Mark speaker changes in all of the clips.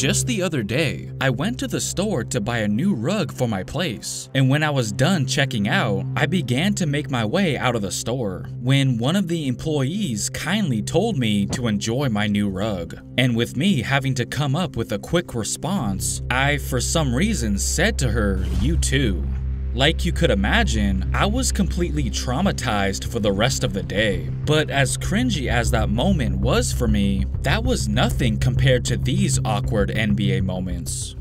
Speaker 1: Just the other day, I went to the store to buy a new rug for my place, and when I was done checking out, I began to make my way out of the store when one of the employees kindly told me to enjoy my new rug. And with me having to come up with a quick response, I for some reason said to her, "You too." Like you could imagine, I was completely traumatized for the rest of the day. But as cringy as that moment was for me, that was nothing compared to these awkward NBA moments.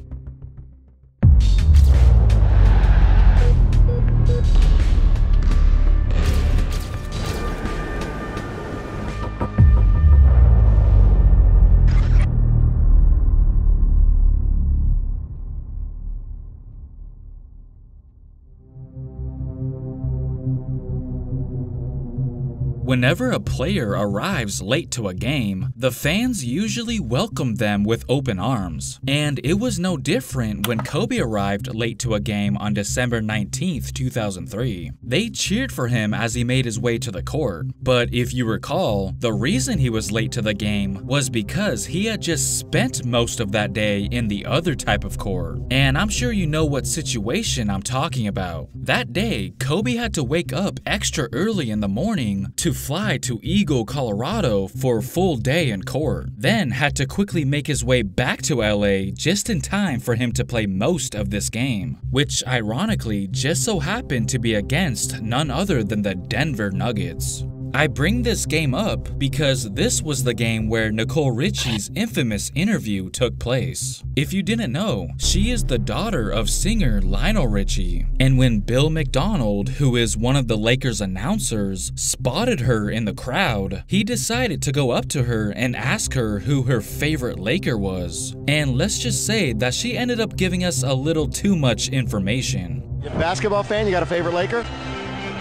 Speaker 1: Whenever a player arrives late to a game, the fans usually welcome them with open arms. And it was no different when Kobe arrived late to a game on December 19th, 2003. They cheered for him as he made his way to the court. But if you recall, the reason he was late to the game was because he had just spent most of that day in the other type of court. And I'm sure you know what situation I'm talking about. That day, Kobe had to wake up extra early in the morning to fly to Eagle, Colorado for a full day in court, then had to quickly make his way back to LA just in time for him to play most of this game, which ironically just so happened to be against none other than the Denver Nuggets. I bring this game up because this was the game where Nicole Richie's infamous interview took place. If you didn't know, she is the daughter of singer Lionel Richie. And when Bill McDonald, who is one of the Lakers announcers, spotted her in the crowd, he decided to go up to her and ask her who her favorite Laker was. And let's just say that she ended up giving us a little too much information.
Speaker 2: You're a basketball fan? You got a favorite Laker?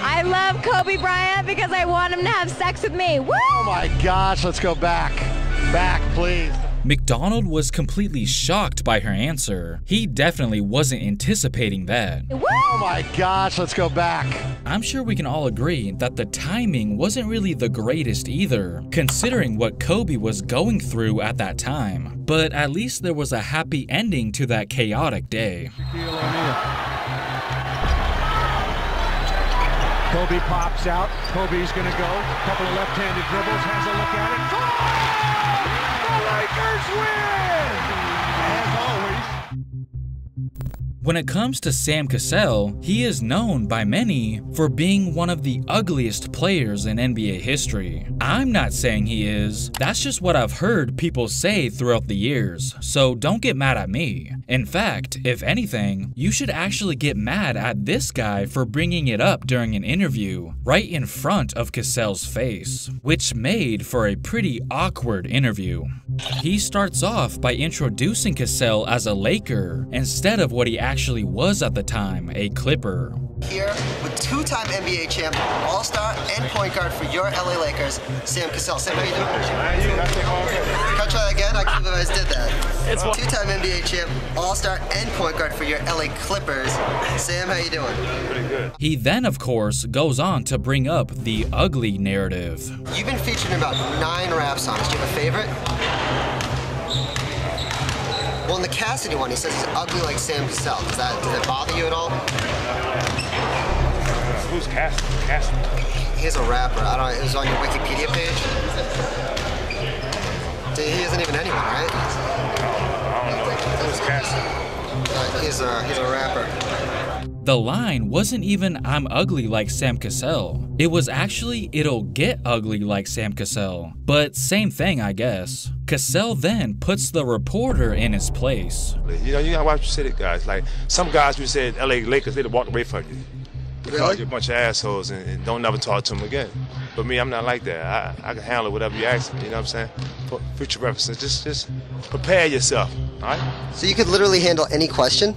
Speaker 3: I love Kobe Bryant because I want him to have sex with me. Woo!
Speaker 2: Oh my gosh, let's go back. Back, please.
Speaker 1: McDonald was completely shocked by her answer. He definitely wasn't anticipating that.
Speaker 3: Woo!
Speaker 2: Oh my gosh, let's go back.
Speaker 1: I'm sure we can all agree that the timing wasn't really the greatest either, considering what Kobe was going through at that time. But at least there was a happy ending to that chaotic day.
Speaker 4: Kobe pops out. Kobe's going to go. Couple of left-handed dribbles. Has a look at it. The Lakers win! As always.
Speaker 1: When it comes to Sam Cassell, he is known by many for being one of the ugliest players in NBA history. I'm not saying he is, that's just what I've heard people say throughout the years, so don't get mad at me. In fact, if anything, you should actually get mad at this guy for bringing it up during an interview, right in front of Cassell's face, which made for a pretty awkward interview. He starts off by introducing Cassell as a Laker instead of what he actually was at the time, a Clipper.
Speaker 5: Here with two-time NBA champ, all-star, and point guard for your LA Lakers, Sam Cassell. Sam, how you doing? Can I try that again? I can't believe I just did that. Two-time NBA champ, all-star, and point guard for your LA Clippers. Sam, how you doing?
Speaker 4: Pretty good.
Speaker 1: He then, of course, goes on to bring up the ugly narrative.
Speaker 5: You've been featured in about 9 rap songs. Do you have a favorite? Well, in the Cassidy one, he says he's ugly like Sam Cassell. Does that bother you at all?
Speaker 4: Who's Cassidy?
Speaker 5: He's a rapper. I don't know. It was on your Wikipedia page. He isn't even anyone, right?
Speaker 4: I don't know. Who's Cassidy?
Speaker 5: He's a rapper.
Speaker 1: The line wasn't even "I'm ugly like Sam Cassell." It was actually "It'll get ugly like Sam Cassell." But same thing, I guess. Cassell then puts the reporter in his place.
Speaker 6: You know, you gotta watch what you say to guys. Like, some guys who said LA Lakers, they'd have walked away from you. They called you a bunch of assholes and don't never talk to them again. But me, I'm not like that. I can handle whatever you ask me, you know what I'm saying? For future references, just prepare yourself, all right?
Speaker 5: So you could literally handle any question?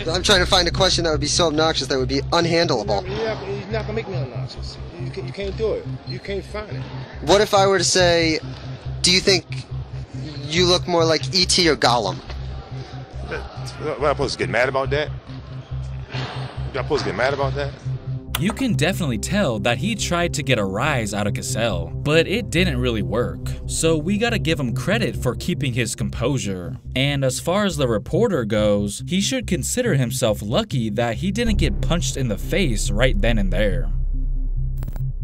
Speaker 5: I'm trying to find a question that would be so obnoxious that would be unhandleable.
Speaker 6: You're not gonna make me obnoxious. You can't do it. You can't find it.
Speaker 5: What if I were to say, do you think you look more like E.T. or Gollum?
Speaker 6: What, am I supposed to get mad about that? Am I supposed to get mad about that?
Speaker 1: You can definitely tell that he tried to get a rise out of Cassell, but it didn't really work. So we gotta give him credit for keeping his composure. And as far as the reporter goes, he should consider himself lucky that he didn't get punched in the face right then and there.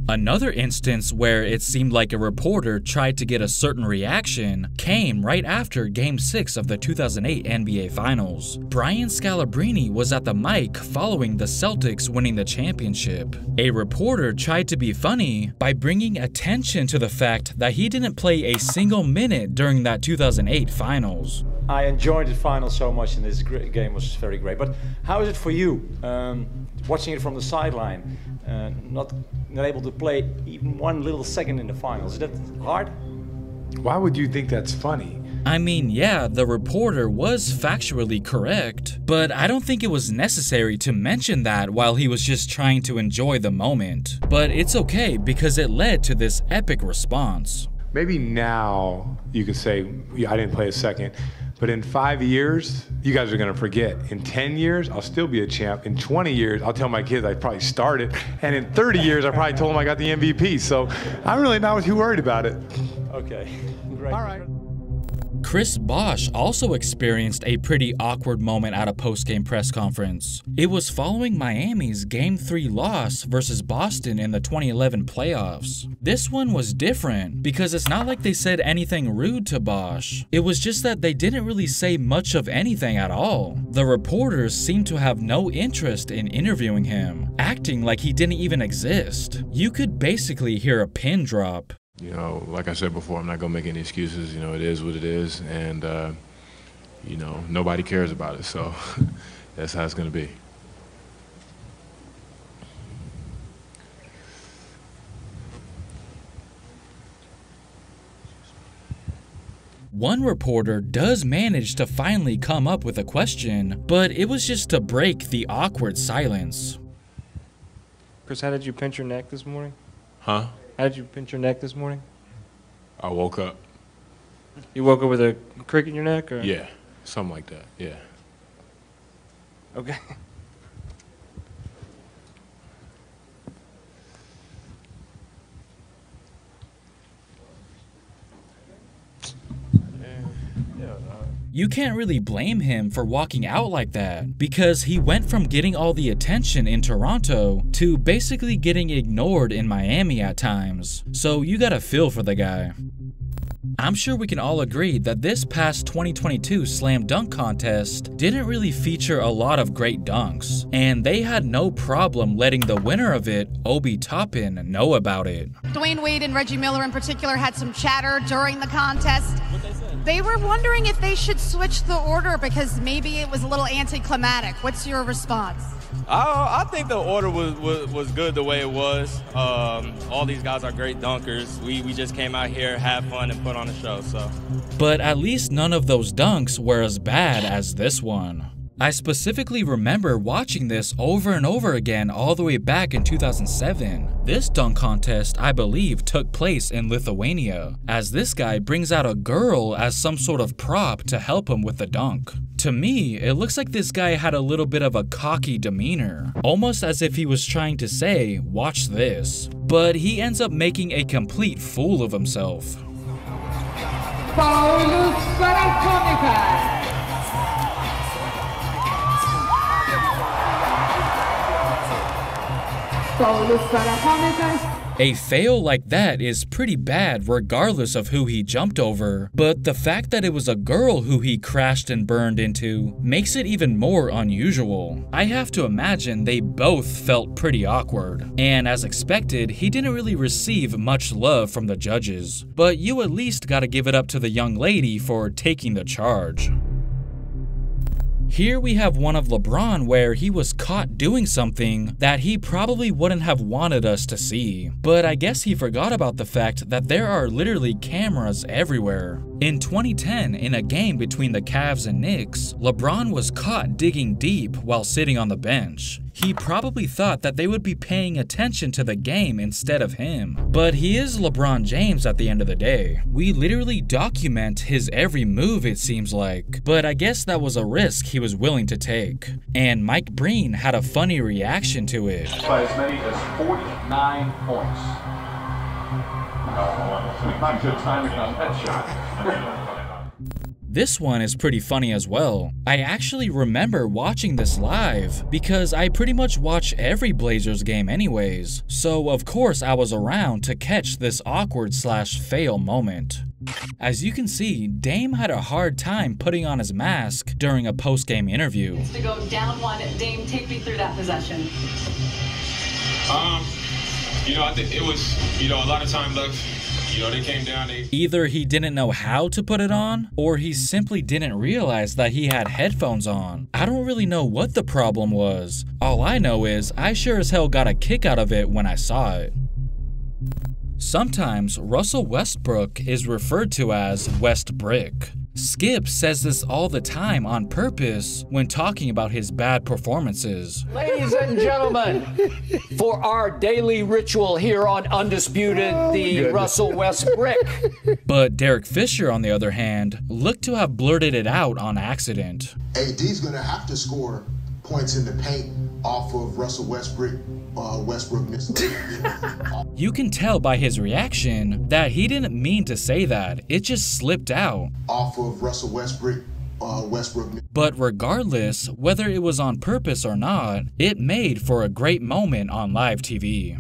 Speaker 1: Another instance where it seemed like a reporter tried to get a certain reaction came right after Game 6 of the 2008 NBA Finals. Brian Scalabrini was at the mic following the Celtics winning the championship. A reporter tried to be funny by bringing attention to the fact that he didn't play a single minute during that 2008 Finals.
Speaker 7: I enjoyed the final so much, and this game was very great. But how is it for you, watching it from the sideline, not able to play even one little second in the finals? Is that hard?
Speaker 8: Why would you think that's funny?
Speaker 1: I mean, yeah, the reporter was factually correct, but I don't think it was necessary to mention that while he was just trying to enjoy the moment. But it's okay because it led to this epic response.
Speaker 8: Maybe now you can say, yeah, I didn't play a second. But in 5 years, you guys are gonna forget. In 10 years, I'll still be a champ. In 20 years, I'll tell my kids I probably started. And in 30 years, I probably told them I got the MVP. So I'm really not too worried about it.
Speaker 7: Okay, great.
Speaker 8: All right.
Speaker 1: Chris Bosh also experienced a pretty awkward moment at a post-game press conference. It was following Miami's Game 3 loss versus Boston in the 2011 playoffs. This one was different because it's not like they said anything rude to Bosh. It was just that they didn't really say much of anything at all. The reporters seemed to have no interest in interviewing him, acting like he didn't even exist. You could basically hear a pin drop.
Speaker 9: You know, like I said before, I'm not going to make any excuses. You know, it is what it is, and, you know, nobody cares about it, so that's how it's going to be.
Speaker 1: One reporter does manage to finally come up with a question, but it was just to break the awkward silence.
Speaker 10: Chris, how did you pinch your neck this morning?
Speaker 9: Huh?
Speaker 10: How did you pinch your neck this morning?
Speaker 9: I woke up.
Speaker 10: You woke up with a crick in your neck, or?
Speaker 9: Yeah, something like that, yeah.
Speaker 10: Okay.
Speaker 1: You can't really blame him for walking out like that, because he went from getting all the attention in Toronto to basically getting ignored in Miami at times. So you gotta feel for the guy. I'm sure we can all agree that this past 2022 Slam Dunk Contest didn't really feature a lot of great dunks, and they had no problem letting the winner of it, Obi Toppin, know about it.
Speaker 11: Dwayne Wade and Reggie Miller in particular had some chatter during the contest. They were wondering if they should switch the order because maybe it was a little anticlimactic. What's your response?
Speaker 12: I think the order was good the way it was. All these guys are great dunkers. We just came out here, had fun, and put on a show. So. But
Speaker 1: at least none of those dunks were as bad as this one. I specifically remember watching this over and over again all the way back in 2007. This dunk contest, I believe, took place in Lithuania, as this guy brings out a girl as some sort of prop to help him with the dunk. To me, it looks like this guy had a little bit of a cocky demeanor, almost as if he was trying to say, watch this. But he ends up making a complete fool of himself. A fail like that is pretty bad regardless of who he jumped over, but the fact that it was a girl who he crashed and burned into makes it even more unusual. I have to imagine they both felt pretty awkward, and as expected, he didn't really receive much love from the judges, but you at least gotta give it up to the young lady for taking the charge. Here we have one of LeBron where he was caught doing something that he probably wouldn't have wanted us to see. But I guess he forgot about the fact that there are literally cameras everywhere. In 2010, in a game between the Cavs and Knicks, LeBron was caught digging deep while sitting on the bench. He probably thought that they would be paying attention to the game instead of him. But he is LeBron James at the end of the day. We literally document his every move, it seems like. But I guess that was a risk he was willing to take. And Mike Breen had a funny reaction to it.
Speaker 13: By as many as 49 points. Not good timing on that shot.
Speaker 1: This one is pretty funny as well. I actually remember watching this live because I pretty much watch every Blazers game anyways. So of course I was around to catch this awkward/fail moment. As you can see, Dame had a hard time putting on his mask during a post-game interview.
Speaker 14: To go down one, Dame, take me through that possession.
Speaker 9: I think it was, a lot of time left. They came down.
Speaker 1: Either he didn't know how to put it on, or he simply didn't realize that he had headphones on. I don't really know what the problem was. All I know is I sure as hell got a kick out of it when I saw it. Sometimes Russell Westbrook is referred to as Westbrick. Skip says this all the time on purpose when talking about his bad performances.
Speaker 15: Ladies and gentlemen, for our daily ritual here on Undisputed, Russell Westbrick.
Speaker 1: But Derek Fisher, on the other hand, looked to have blurted it out on accident.
Speaker 16: AD's gonna have to score points in the paint off of Russell Westbrook.
Speaker 1: You can tell by his reaction that he didn't mean to say that. It just slipped out.
Speaker 16: Off of Russell Westbrook.
Speaker 1: But regardless, whether it was on purpose or not, it made for a great moment on live TV.